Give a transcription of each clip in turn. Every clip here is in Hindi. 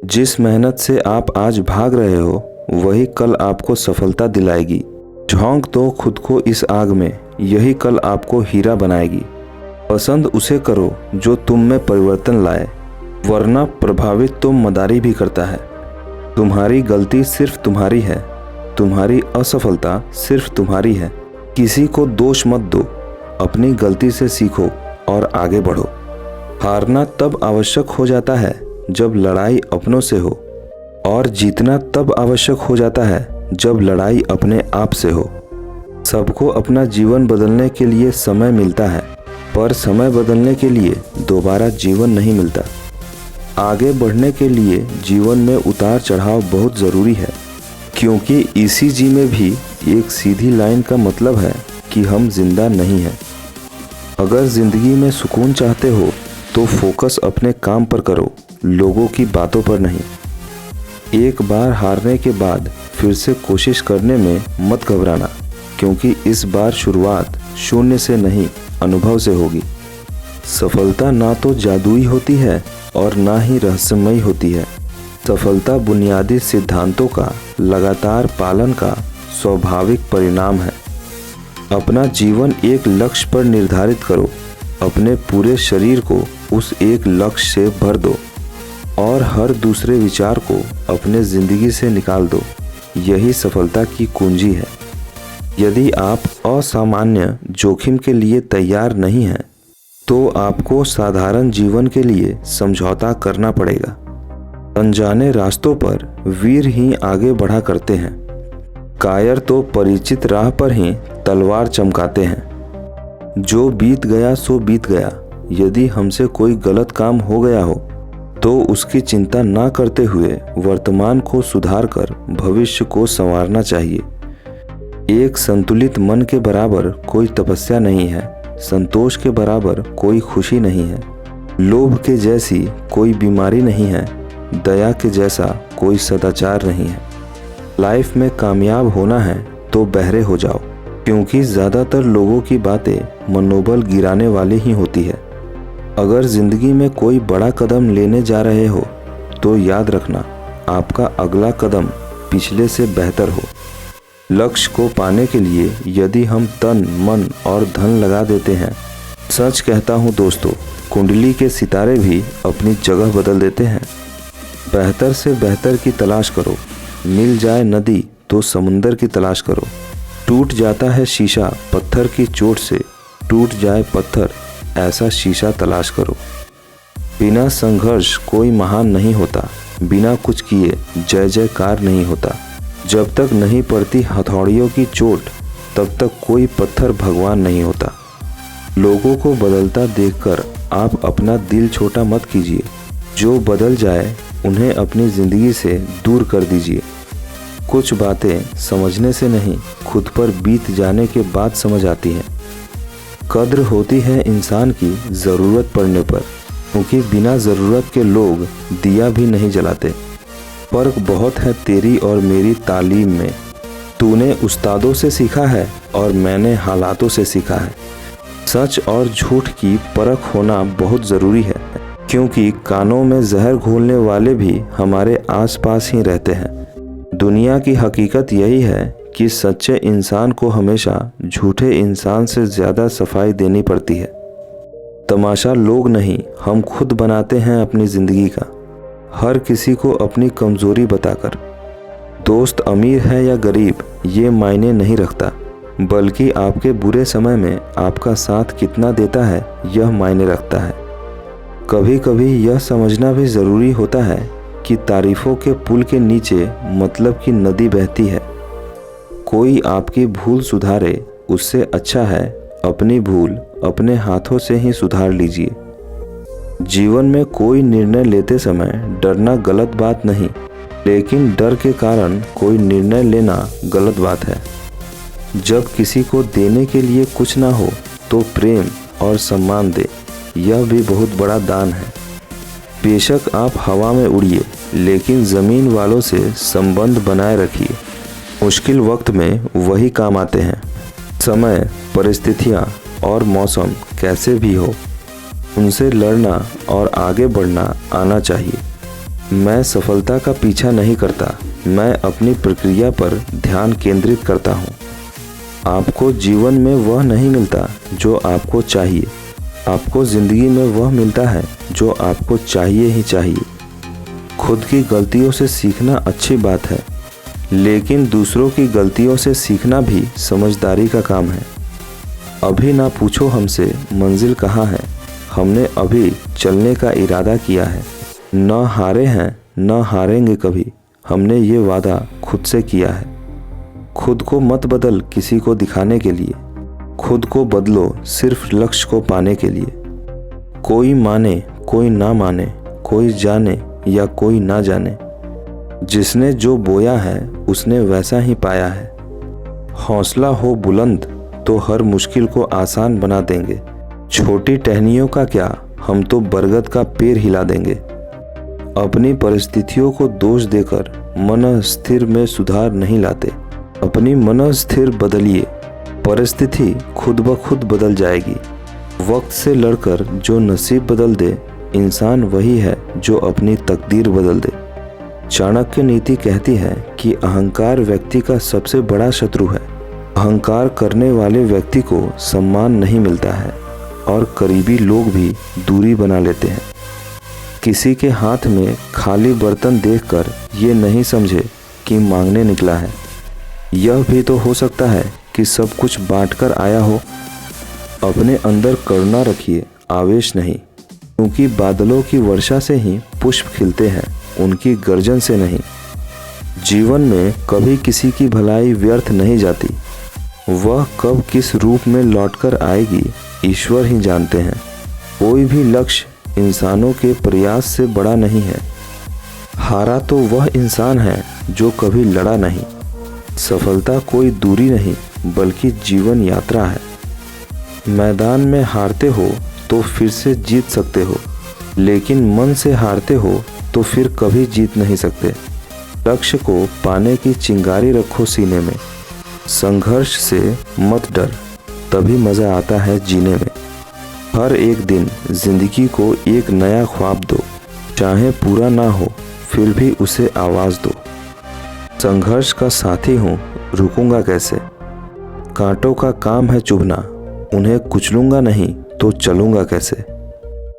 जिस मेहनत से आप आज भाग रहे हो वही कल आपको सफलता दिलाएगी। झोंक दो खुद को इस आग में, यही कल आपको हीरा बनाएगी। पसंद उसे करो जो तुम में परिवर्तन लाए, वरना प्रभावित तो मदारी भी करता है। तुम्हारी गलती सिर्फ तुम्हारी है, तुम्हारी असफलता सिर्फ तुम्हारी है। किसी को दोष मत दो, अपनी गलती से सीखो और आगे बढ़ो। हारना तब आवश्यक हो जाता है जब लड़ाई अपनों से हो, और जीतना तब आवश्यक हो जाता है जब लड़ाई अपने आप से हो। सबको अपना जीवन बदलने के लिए समय मिलता है, पर समय बदलने के लिए दोबारा जीवन नहीं मिलता। आगे बढ़ने के लिए जीवन में उतार चढ़ाव बहुत ज़रूरी है, क्योंकि इसी जी में भी एक सीधी लाइन का मतलब है कि हम जिंदा नहीं हैं। अगर ज़िंदगी में सुकून चाहते हो तो फोकस अपने काम पर करो, लोगों की बातों पर नहीं। एक बार हारने के बाद फिर से कोशिश करने में मत घबराना, क्योंकि इस बार शुरुआत शून्य से नहीं, अनुभव से होगी। सफलता ना तो जादुई होती है और ना ही रहस्यमयी होती है। सफलता बुनियादी सिद्धांतों का लगातार पालन का स्वाभाविक परिणाम है। अपना जीवन एक लक्ष्य पर निर्धारित करो, अपने पूरे शरीर को उस एक लक्ष्य से भर दो और हर दूसरे विचार को अपने ज़िंदगी से निकाल दो। यही सफलता की कुंजी है। यदि आप असामान्य जोखिम के लिए तैयार नहीं हैं, तो आपको साधारण जीवन के लिए समझौता करना पड़ेगा। अनजाने रास्तों पर वीर ही आगे बढ़ा करते हैं, कायर तो परिचित राह पर ही तलवार चमकाते हैं। जो बीत गया सो बीत गया। यदि हमसे कोई गलत काम हो गया हो तो उसकी चिंता ना करते हुए वर्तमान को सुधार कर भविष्य को संवारना चाहिए। एक संतुलित मन के बराबर कोई तपस्या नहीं है, संतोष के बराबर कोई खुशी नहीं है, लोभ के जैसी कोई बीमारी नहीं है, दया के जैसा कोई सदाचार नहीं है। लाइफ में कामयाब होना है तो बहरे हो जाओ, क्योंकि ज़्यादातर लोगों की बातें मनोबल गिराने वाली ही होती है। अगर ज़िंदगी में कोई बड़ा कदम लेने जा रहे हो तो याद रखना, आपका अगला कदम पिछले से बेहतर हो। लक्ष्य को पाने के लिए यदि हम तन मन और धन लगा देते हैं, सच कहता हूँ दोस्तों, कुंडली के सितारे भी अपनी जगह बदल देते हैं। बेहतर से बेहतर की तलाश करो, मिल जाए नदी तो समुंदर की तलाश करो। टूट जाता है शीशा पत्थर की चोट से, टूट जाए पत्थर ऐसा शीशा तलाश करो। बिना संघर्ष कोई महान नहीं होता, बिना कुछ किए जय जयकार नहीं होता। जब तक नहीं पड़ती हथौड़ियों की चोट, तब तक कोई पत्थर भगवान नहीं होता। लोगों को बदलता देखकर आप अपना दिल छोटा मत कीजिए। जो बदल जाए उन्हें अपनी ज़िंदगी से दूर कर दीजिए। कुछ बातें समझने से नहीं, खुद पर बीत जाने के बाद समझ आती हैं। कद्र होती है इंसान की ज़रूरत पड़ने पर, क्योंकि बिना ज़रूरत के लोग दिया भी नहीं जलाते। फ़र्क बहुत है तेरी और मेरी तालीम में। तूने उस्तादों से सीखा है और मैंने हालातों से सीखा है। सच और झूठ की परख होना बहुत ज़रूरी है, क्योंकि कानों में जहर घोलने वाले भी हमारे आसपास ही रहते हैं। दुनिया की हकीकत यही है कि सच्चे इंसान को हमेशा झूठे इंसान से ज़्यादा सफाई देनी पड़ती है। तमाशा लोग नहीं, हम खुद बनाते हैं अपनी ज़िंदगी का, हर किसी को अपनी कमज़ोरी बताकर। दोस्त अमीर है या गरीब ये मायने नहीं रखता, बल्कि आपके बुरे समय में आपका साथ कितना देता है यह मायने रखता है। कभी कभी यह समझना भी ज़रूरी होता है कि तारीफ़ों के पुल के नीचे मतलब की नदी बहती है। कोई आपकी भूल सुधारे उससे अच्छा है अपनी भूल अपने हाथों से ही सुधार लीजिए। जीवन में कोई निर्णय लेते समय डरना गलत बात नहीं, लेकिन डर के कारण कोई निर्णय लेना गलत बात है। जब किसी को देने के लिए कुछ ना हो तो प्रेम और सम्मान दे, यह भी बहुत बड़ा दान है। बेशक आप हवा में उड़िए, लेकिन ज़मीन वालों से संबंध बनाए रखिए। मुश्किल वक्त में वही काम आते हैं। समय, परिस्थितियाँ और मौसम कैसे भी हो, उनसे लड़ना और आगे बढ़ना आना चाहिए। मैं सफलता का पीछा नहीं करता, मैं अपनी प्रक्रिया पर ध्यान केंद्रित करता हूँ। आपको जीवन में वह नहीं मिलता जो आपको चाहिए, आपको ज़िंदगी में वह मिलता है जो आपको चाहिए ही चाहिए। खुद की गलतियों से सीखना अच्छी बात है, लेकिन दूसरों की गलतियों से सीखना भी समझदारी का काम है। अभी ना पूछो हमसे मंजिल कहाँ है, हमने अभी चलने का इरादा किया है। न हारे हैं न हारेंगे कभी, हमने ये वादा खुद से किया है। खुद को मत बदल किसी को दिखाने के लिए, खुद को बदलो सिर्फ लक्ष्य को पाने के लिए। कोई माने कोई ना माने, कोई जाने या कोई ना जाने, जिसने जो बोया है उसने वैसा ही पाया है। हौसला हो बुलंद तो हर मुश्किल को आसान बना देंगे। छोटी टहनियों का क्या, हम तो बरगद का पेड़ हिला देंगे। अपनी परिस्थितियों को दोष देकर मन स्थिर में सुधार नहीं लाते। अपनी मन स्थिर बदलिए, परिस्थिति खुद ब खुद बदल जाएगी। वक्त से लड़कर जो नसीब बदल दे, इंसान वही है जो अपनी तकदीर बदल दे। चाणक्य नीति कहती है कि अहंकार व्यक्ति का सबसे बड़ा शत्रु है। अहंकार करने वाले व्यक्ति को सम्मान नहीं मिलता है और करीबी लोग भी दूरी बना लेते हैं। किसी के हाथ में खाली बर्तन देखकर ये नहीं समझे कि मांगने निकला है। यह भी तो हो सकता है कि सब कुछ बांटकर आया हो। अपने अंदर करुणा रखिए, आवेश नहीं, क्योंकि बादलों की वर्षा से ही पुष्प खिलते हैं, उनकी गर्जन से नहीं। जीवन में कभी किसी की भलाई व्यर्थ नहीं जाती। वह कब किस रूप में लौटकर आएगी ईश्वर ही जानते हैं। कोई भी लक्ष्य इंसानों के प्रयास से बड़ा नहीं है। हारा तो वह इंसान है जो कभी लड़ा नहीं। सफलता कोई दूरी नहीं बल्कि जीवन यात्रा है। मैदान में हारते हो तो फिर से जीत सकते हो, लेकिन मन से हारते हो तो फिर कभी जीत नहीं सकते। लक्ष्य को पाने की चिंगारी रखो सीने में। संघर्ष से मत डर, तभी मज़ा आता है जीने में। हर एक दिन जिंदगी को एक नया ख्वाब दो, चाहे पूरा ना हो फिर भी उसे आवाज़ दो। संघर्ष का साथी हूँ, रुकूंगा कैसे। कांटों का काम है चुभना, उन्हें कुचलूंगा नहीं तो चलूंगा कैसे।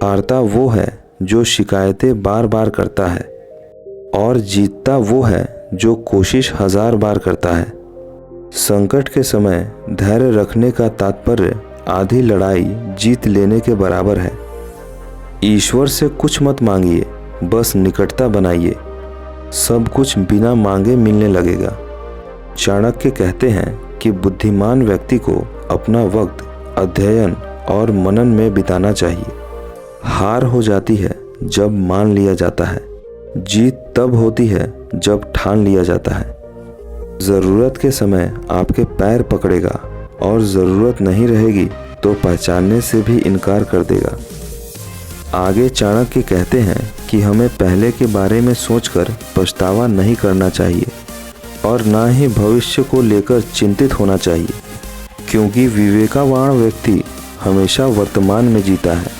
हारता वो है जो शिकायतें बार बार करता है, और जीतता वो है जो कोशिश 1000 बार करता है। संकट के समय धैर्य रखने का तात्पर्य आधी लड़ाई जीत लेने के बराबर है। ईश्वर से कुछ मत मांगिए, बस निकटता बनाइए। सब कुछ बिना मांगे मिलने लगेगा। चाणक्य कहते हैं कि बुद्धिमान व्यक्ति को अपना वक्त अध्ययन और मनन में बिताना चाहिए। हार हो जाती है जब मान लिया जाता है, जीत तब होती है जब ठान लिया जाता है। ज़रूरत के समय आपके पैर पकड़ेगा और ज़रूरत नहीं रहेगी तो पहचानने से भी इनकार कर देगा। आगे चाणक्य कहते हैं कि हमें पहले के बारे में सोचकर पछतावा नहीं करना चाहिए और ना ही भविष्य को लेकर चिंतित होना चाहिए, क्योंकि विवेकवान व्यक्ति हमेशा वर्तमान में जीता है।